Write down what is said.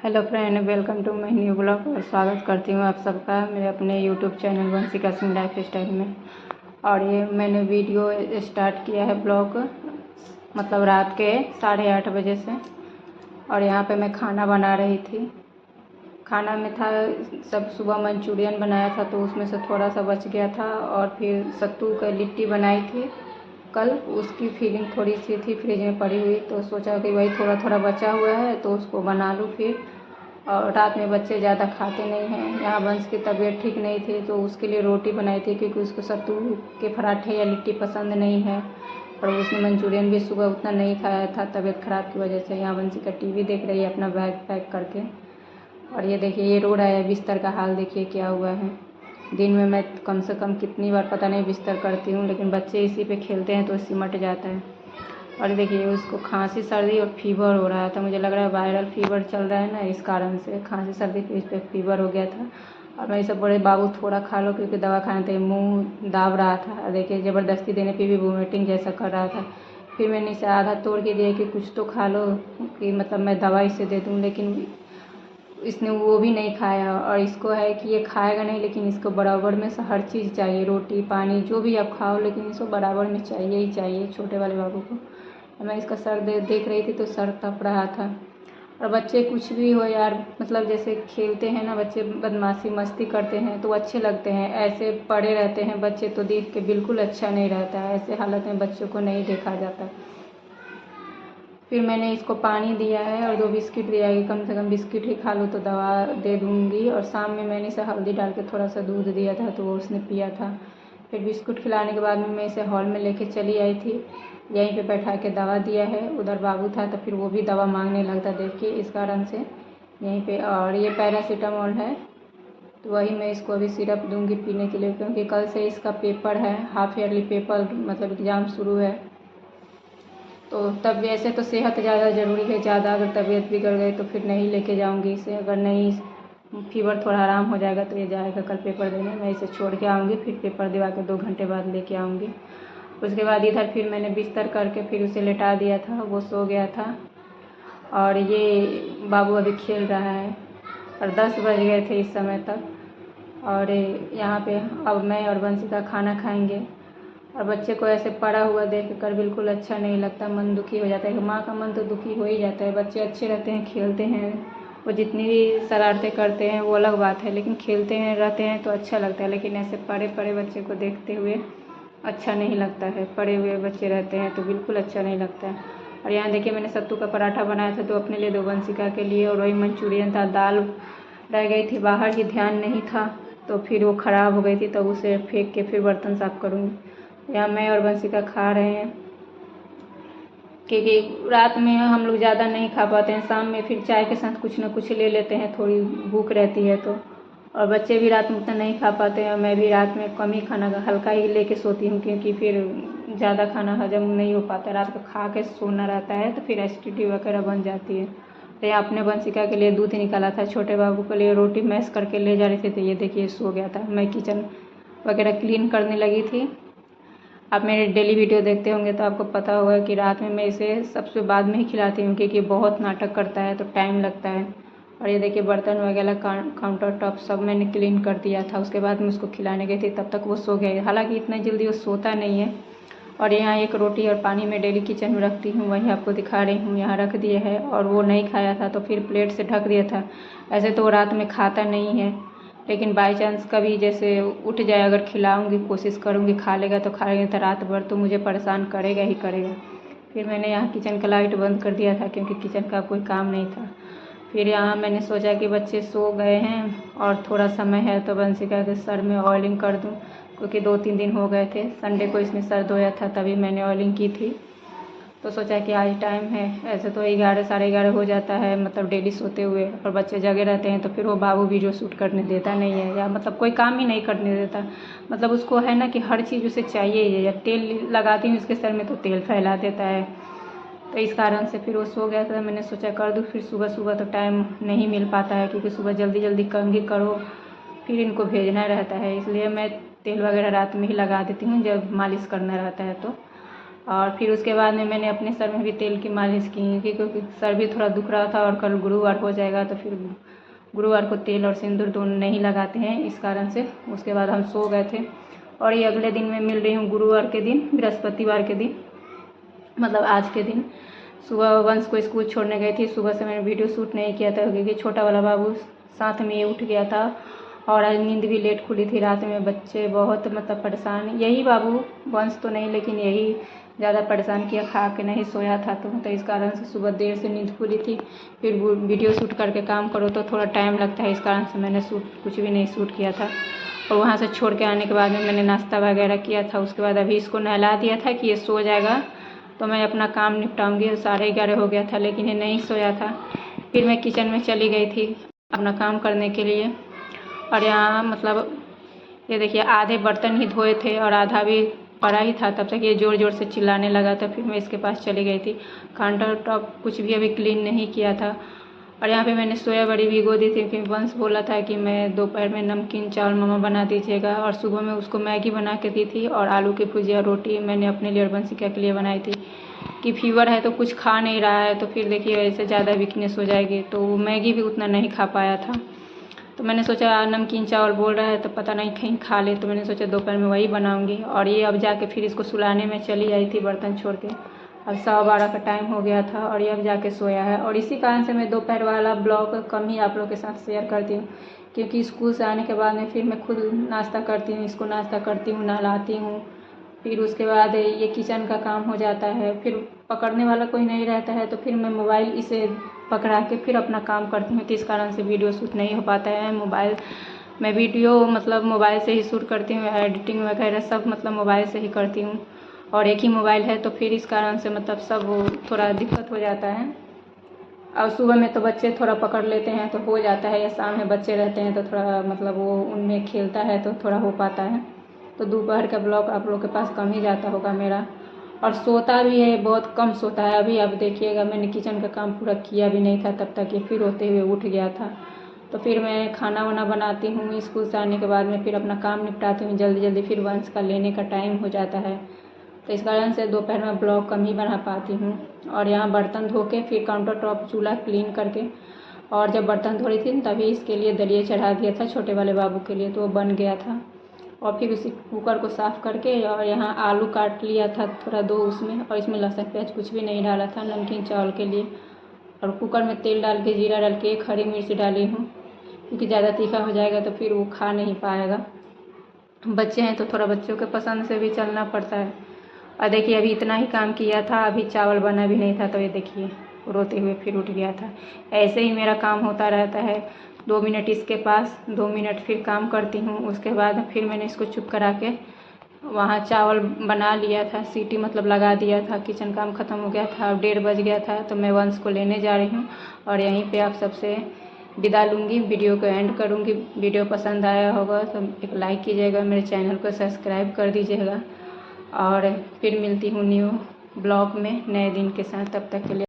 Hello friend, welcome to my new blog. और स्वागत करती हूँ आप सबका मेरे अपने YouTube channel Vanshika Singh lifestyle में। और ये मैंने वीडियो स्टार्ट किया है ब्लॉग मतलब रात के 8:30 बजे से। और यहाँ पे मैं खाना बना रही थी। खाना में था सब सुबह मंचूरियन बनाया था तो उसमें से थोड़ा सा बच गया था। और फिर सत्तू का लिट्टी बनाई थी कल, उसकी फीलिंग थोड़ी सी थी फ्रिज में पड़ी हुई, तो सोचा कि वही थोड़ा थोड़ा बचा हुआ है तो उसको बना लूँ फिर। और रात में बच्चे ज़्यादा खाते नहीं हैं। यहाँ वंश की तबीयत ठीक नहीं थी तो उसके लिए रोटी बनाई थी क्योंकि उसको सत्तू के पराठे या लिट्टी पसंद नहीं है। और उसने मंचूरियन भी सुबह उतना नहीं खाया था तबीयत ख़राब की वजह से। यहाँ वंशी का टीवी देख रही है अपना बैग पैक करके। और ये देखिए ये रो रहा है, बिस्तर का हाल देखिए क्या हुआ है। दिन में मैं कम से कम कितनी बार पता नहीं बिस्तर करती हूँ, लेकिन बच्चे इसी पे खेलते हैं तो सिमट जाता है। और देखिए उसको खांसी सर्दी और फीवर हो रहा था। मुझे लग रहा है वायरल फीवर चल रहा है ना, इस कारण से खांसी सर्दी पे इस पर फीवर हो गया था। और मैं सब बड़े बाबू थोड़ा खा लो क्योंकि दवा खाने थे, मुंह दाब रहा था। देखिए ज़बरदस्ती देने पे भी वोमिटिंग जैसा कर रहा था। फिर मैंने इसे आधा तोड़ के दिया कि कुछ तो खा लो, कि मतलब मैं दवा इसे दे दूँ, लेकिन इसने वो भी नहीं खाया। और इसको है कि ये खाएगा नहीं, लेकिन इसको बराबर में से हर चीज़ चाहिए, रोटी पानी जो भी आप खाओ, लेकिन इसको बराबर में चाहिए ही चाहिए छोटे वाले बाबू को। मैं इसका सर देख रही थी तो सर तप रहा था। और बच्चे कुछ भी हो यार, मतलब जैसे खेलते हैं ना बच्चे, बदमाशी मस्ती करते हैं तो अच्छे लगते हैं। ऐसे पड़े रहते हैं बच्चे तो देख के बिल्कुल अच्छा नहीं रहता है। ऐसे हालत में बच्चों को नहीं देखा जाता। फिर मैंने इसको पानी दिया है और 2 बिस्किट दिया है कि कम से कम बिस्किट ही खा लो तो दवा दे दूँगी। और शाम में मैंने इसे हल्दी डाल के थोड़ा सा दूध दिया था तो वो उसने पिया था। फिर बिस्कुट खिलाने के बाद में मैं इसे हॉल में लेके चली आई थी, यहीं पे बैठा के दवा दिया है। उधर बाबू था तो फिर वो भी दवा मांगने लगता देखिए, इस कारण से यहीं पे। और ये पैरासीटामोल है तो वही मैं इसको अभी सिरप दूंगी पीने के लिए, क्योंकि कल से इसका पेपर है, हाफ ईयरली पेपर मतलब एग्ज़ाम शुरू है। तो तब वैसे तो सेहत ज़्यादा ज़रूरी है, ज़्यादा अगर तबीयत बिगड़ गई तो फिर नहीं लेके जाऊंगी इसे। अगर नहीं फीवर थोड़ा आराम हो जाएगा तो ये जाएगा कल पेपर देने। मैं इसे छोड़ के आऊँगी, फिर पेपर दिवा के 2 घंटे बाद लेके आऊँगी। उसके बाद इधर फिर मैंने बिस्तर करके फिर उसे लेटा दिया था, वो सो गया था। और ये बाबू अभी खेल रहा है। और 10 बज गए थे इस समय तक। और यहाँ पे अब मैं और वंशिका खाना खाएंगे। और बच्चे को ऐसे पड़ा हुआ देख कर बिल्कुल अच्छा नहीं लगता, मन दुखी हो जाता है। माँ का मन तो दुखी हो ही जाता है। बच्चे अच्छे रहते हैं, खेलते हैं, वो जितनी भी शरारतें करते हैं वो अलग बात है, लेकिन खेलते हैं रहते हैं तो अच्छा लगता है। लेकिन ऐसे पड़े पड़े बच्चे को देखते हुए अच्छा नहीं लगता है। पड़े हुए बच्चे रहते हैं तो बिल्कुल अच्छा नहीं लगता है। और यहाँ देखिए मैंने सत्तू का पराठा बनाया था तो अपने लिए, 2 वंशिका के लिए। और वही मंचूरियन था। दाल रह गई थी बाहर ही, ध्यान नहीं था तो फिर वो ख़राब हो गई थी, तब उसे फेंक के फिर बर्तन साफ़ करूँगी। यहाँ मैं और वंशिका खा रहे हैं क्योंकि रात में हम लोग ज़्यादा नहीं खा पाते हैं। शाम में फिर चाय के साथ कुछ ना कुछ ले लेते हैं, थोड़ी भूख रहती है तो। और बच्चे भी रात में उतना नहीं खा पाते हैं। मैं भी रात में कम ही खाना हल्का ही लेके सोती हूँ, क्योंकि फिर ज़्यादा खाना हजम नहीं हो पाता। रात को खा के सोना रहता है तो फिर एसिडिटी वगैरह बन जाती है। तो यहाँ अपने वंशिका के लिए दूध निकाला था, छोटे बाबू के लिए रोटी मैश करके ले जा रही थी तो ये देखिए सो गया था। मैं किचन वगैरह क्लीन करने लगी थी। आप मेरे डेली वीडियो देखते होंगे तो आपको पता होगा कि रात में मैं इसे सबसे बाद में ही खिलाती हूँ, क्योंकि बहुत नाटक करता है तो टाइम लगता है। और ये देखिए बर्तन वगैरह काउंटर टॉप सब मैंने क्लीन कर दिया था। उसके बाद मैं उसको खिलाने गई थी, तब तक वो सो गया। हालांकि इतना जल्दी वो सोता नहीं है। और यहाँ एक रोटी और पानी मैं डेली किचन में रखती हूँ, वही आपको दिखा रही हूँ, यहाँ रख दिए है। और वो नहीं खाया था तो फिर प्लेट से ढक दिया था। ऐसे तो वो रात में खाता नहीं है, लेकिन बाई चांस कभी जैसे उठ जाए, अगर खिलाऊंगी कोशिश करूंगी खा लेगा तो खा लेगा, तो रात भर तो मुझे परेशान करेगा ही करेगा। फिर मैंने यहाँ किचन का लाइट बंद कर दिया था क्योंकि किचन का कोई काम नहीं था। फिर यहाँ मैंने सोचा कि बच्चे सो गए हैं और थोड़ा समय है तो वंशिका के सर में ऑयलिंग कर दूँ, क्योंकि 2-3 दिन हो गए थे। संडे को इसने सर धोया था तभी मैंने ऑयलिंग की थी, तो सोचा कि आज टाइम है। ऐसे तो 11 साढ़े 11 हो जाता है मतलब डेली सोते हुए, और बच्चे जगे रहते हैं तो फिर वो बाबू भी जो शूट करने देता नहीं है, या मतलब कोई काम ही नहीं करने देता। मतलब उसको है ना कि हर चीज़ उसे चाहिए ही है। या तेल लगाती हूँ उसके सर में तो तेल फैला देता है। तो इस कारण से फिर वो सो गया था। मैंने सोचा कर दूँ, फिर सुबह सुबह तो टाइम नहीं मिल पाता है क्योंकि सुबह जल्दी जल्दी कंघी करो, फिर इनको भेजना रहता है। इसलिए मैं तेल वगैरह रात में ही लगा देती हूँ जब मालिश करना रहता है तो। और फिर उसके बाद में मैंने अपने सर में भी तेल की मालिश की, क्योंकि सर भी थोड़ा दुख रहा था और कल गुरुवार हो जाएगा, तो फिर गुरुवार को तेल और सिंदूर दोनों नहीं लगाते हैं, इस कारण से उसके बाद हम सो गए थे। और ये अगले दिन मैं मिल रही हूँ गुरुवार के दिन, बृहस्पतिवार के दिन, मतलब आज के दिन। सुबह वंश को स्कूल छोड़ने गई थी। सुबह से मैंने वीडियो शूट नहीं किया था क्योंकि छोटा वाला बाबू साथ में उठ गया था और आज नींद भी लेट खुली थी रात में। बच्चे बहुत मतलब परेशान, यही बाबू, वंश तो नहीं, लेकिन यही ज़्यादा परेशान किया, खा के नहीं सोया था तो इस कारण से सुबह देर से नींद खुली थी। फिर वीडियो शूट करके काम करो तो थोड़ा टाइम लगता है, इस कारण से मैंने कुछ भी नहीं शूट किया था। और वहाँ से छोड़ के आने के बाद में मैंने नाश्ता वगैरह किया था। उसके बाद अभी इसको नहला दिया था कि ये सो जाएगा तो मैं अपना काम निपटाऊंगी। 11:30 हो गया था लेकिन ये नहीं सोया था। फिर मैं किचन में चली गई थी अपना काम करने के लिए। और यहाँ मतलब ये देखिए आधे बर्तन ही धोए थे और आधा भी पड़ा ही था, तब तक ये ज़ोर ज़ोर से चिल्लाने लगा था। फिर मैं इसके पास चली गई थी। काउंटर टॉप कुछ भी अभी क्लीन नहीं किया था। और यहाँ पे मैंने सोया बड़ी भिगो दी थी। फिर वंश बोला था कि मैं दोपहर में नमकीन चावल मम्मा बना दीजिएगा, और सुबह में उसको मैगी बना के दी थी और आलू की भुजिया रोटी मैंने अपने लिए और वंशिका के लिए बनाई थी। कि फीवर है तो कुछ खा नहीं रहा है, तो फिर देखिए ऐसे ज़्यादा वीकनेस हो जाएगी, तो वो मैगी भी उतना नहीं खा पाया था। तो मैंने सोचा नमकीन चावल बोल रहा है तो पता नहीं कहीं खा ले, तो मैंने सोचा दोपहर में वही बनाऊंगी। और ये अब जाके फिर इसको सुलाने में चली आई थी बर्तन छोड़ के। अब 12:15 का टाइम हो गया था और ये अब जाके सोया है। और इसी कारण से मैं दोपहर वाला ब्लॉग कम ही आप लोग के साथ शेयर करती हूँ, क्योंकि स्कूल से आने के बाद में फिर मैं खुद नाश्ता करती हूँ, इसको नाश्ता करती हूँ, नहलाती हूँ। फिर उसके बाद ये किचन का काम हो जाता है। फिर पकड़ने वाला कोई नहीं रहता है तो फिर मैं मोबाइल इसे पकड़ा के फिर अपना काम करती हूँ, तो इस कारण से वीडियो शूट नहीं हो पाता है। मैं वीडियो मतलब मोबाइल से ही शूट करती हूँ, एडिटिंग वगैरह सब मतलब मोबाइल से ही करती हूँ। और एक ही मोबाइल है तो फिर इस कारण से मतलब सब थोड़ा दिक्कत हो जाता है। और सुबह में तो बच्चे थोड़ा पकड़ लेते हैं तो हो जाता है, या शाम में बच्चे रहते हैं तो थोड़ा मतलब वो उनमें खेलता है तो थोड़ा हो पाता है। तो दोपहर का ब्लॉग आप लोग के पास कम ही जाता होगा मेरा। और सोता भी है, बहुत कम सोता है। अभी आप देखिएगा मैंने किचन का काम पूरा किया भी नहीं था तब तक ये फिर होते हुए उठ गया था। तो फिर मैं खाना वाना बनाती हूँ, स्कूल से आने के बाद में फिर अपना काम निपटाती हूँ जल्दी जल्दी, फिर वंश का लेने का टाइम हो जाता है, तो इस कारण से दोपहर में ब्लॉग कम ही बना पाती हूँ। और यहाँ बर्तन धो के फिर काउंटर टॉप चूल्हा क्लीन करके, और जब बर्तन धो रही थी तभी इसके लिए दलिया चढ़ा दिया था छोटे वाले बाबू के लिए, तो वो बन गया था। और फिर उसी कुकर को साफ़ करके और यहाँ आलू काट लिया था थोड़ा दो उसमें, और इसमें लहसुन प्याज कुछ भी नहीं डाला था नमकीन चावल के लिए। और कुकर में तेल डाल के जीरा डाल के हरी मिर्च डाली हूँ, क्योंकि ज़्यादा तीखा हो जाएगा तो फिर वो खा नहीं पाएगा। बच्चे हैं तो थोड़ा बच्चों के पसंद से भी चलना पड़ता है। और देखिए अभी इतना ही काम किया था, अभी चावल बना भी नहीं था, तो ये देखिए रोते हुए फिर उठ गया था। ऐसे ही मेरा काम होता रहता है। 2 मिनट इसके पास, 2 मिनट फिर काम करती हूँ। उसके बाद फिर मैंने इसको चुप करा के वहाँ चावल बना लिया था, सीटी मतलब लगा दिया था, किचन काम ख़त्म हो गया था। अब 1:30 बज गया था, तो मैं वंश को लेने जा रही हूँ और यहीं पे आप सबसे विदा लूँगी, वीडियो को एंड करूँगी। वीडियो पसंद आया होगा तो एक लाइक कीजिएगा, मेरे चैनल को सब्सक्राइब कर दीजिएगा। और फिर मिलती हूँ न्यू ब्लॉग में नए दिन के साथ, तब तक के लिए।